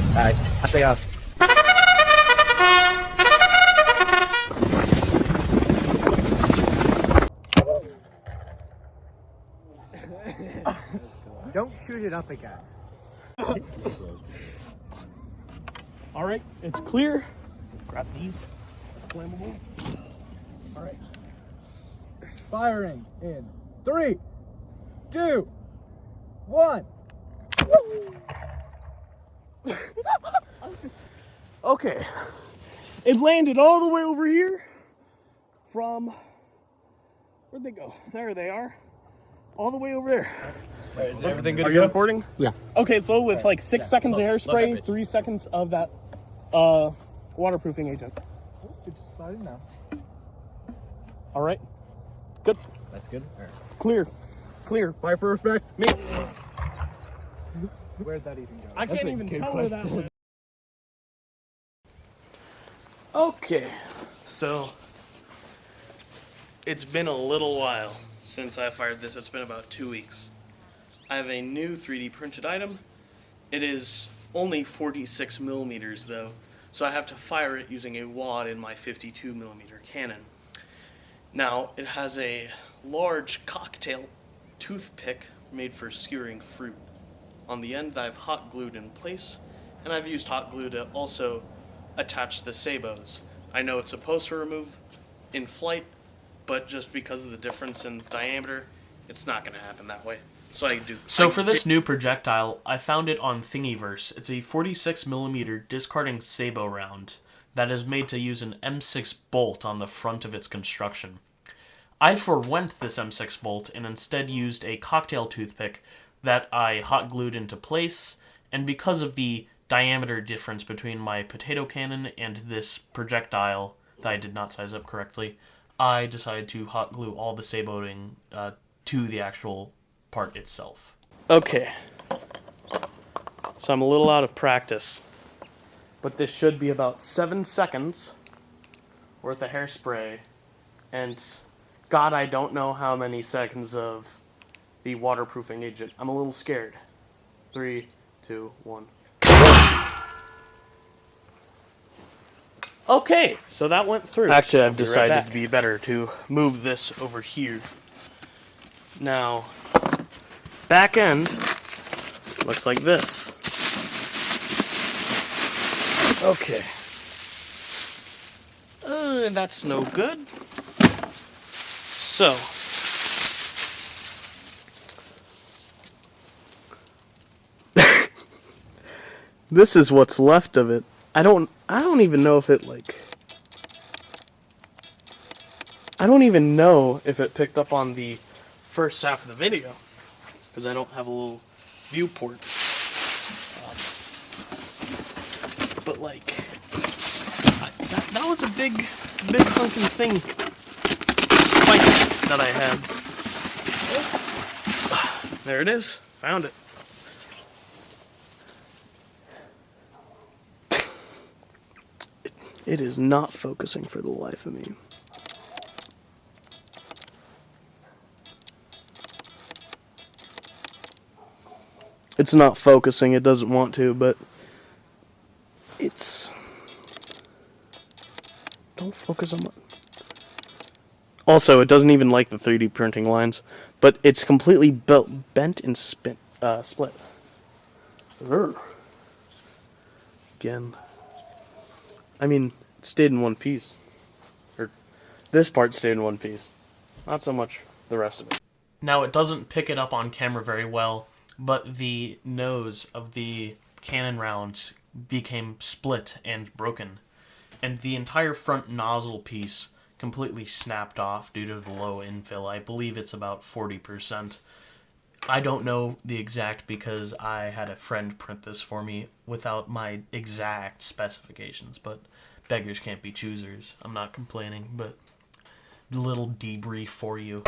Alright, I say don't shoot it up again. Alright, it's clear. Grab these flammables. Alright. Firing in 3, 2, 1. Okay. It landed all the way over here from, where'd they go? There they are. All the way over there. Wait, is everything good? Are you recording? Yeah. Okay, so with like 6 seconds of hairspray, 3 seconds of that waterproofing agent. Oh, it's sliding now. All right. Good. That's good. All right. Clear. Clear. Fire for effect. Me. Where'd that even go? I can't even tell where that went. Okay, so it's been a little while since I fired this. It's been about 2 weeks. I have a new 3D printed item. It is only 46 millimeters though, so I have to fire it using a wad in my 52 millimeter cannon. Now, it has a large cocktail toothpick made for skewering fruit. On the end, I've hot glued in place, and I've used hot glue to also attach the sabots. I know it's supposed to remove in flight, but just because of the difference in diameter, it's not going to happen that way. So for this new projectile, I found it on Thingiverse. It's a 46 millimeter discarding sabot round that is made to use an M6 bolt on the front of its construction. I forwent this M6 bolt and instead used a cocktail toothpick that I hot glued into place, and because of the diameter difference between my potato cannon and this projectile that I did not size up correctly, I decided to hot glue all the saboting to the actual part itself. Okay, so I'm a little out of practice, but this should be about 7 seconds worth of hairspray, and God, I don't know how many seconds of the waterproofing agent. I'm a little scared. 3, 2, 1. Okay, so that went through. Actually, I've decided it'd be better to move this over here. Now, back end looks like this. Okay. That's no good. So, this is what's left of it. I don't even know if it I don't even know if it picked up on the first half of the video because I don't have a little viewport. But that was a big hunking thing spike that I had. There it is. Found it. It is not focusing for the life of me. It's not focusing, it doesn't want to, but it's... Don't focus on my... Also, it doesn't even like the 3D printing lines, but it's completely bent and split. Again. I mean, it stayed in one piece. Or, this part stayed in one piece. Not so much the rest of it. Now, it doesn't pick it up on camera very well, but the nose of the cannon round became split and broken. And the entire front nozzle piece completely snapped off due to the low infill. I believe it's about 40%. I don't know the exact because I had a friend print this for me without my exact specifications, but beggars can't be choosers. I'm not complaining, but a little debrief for you.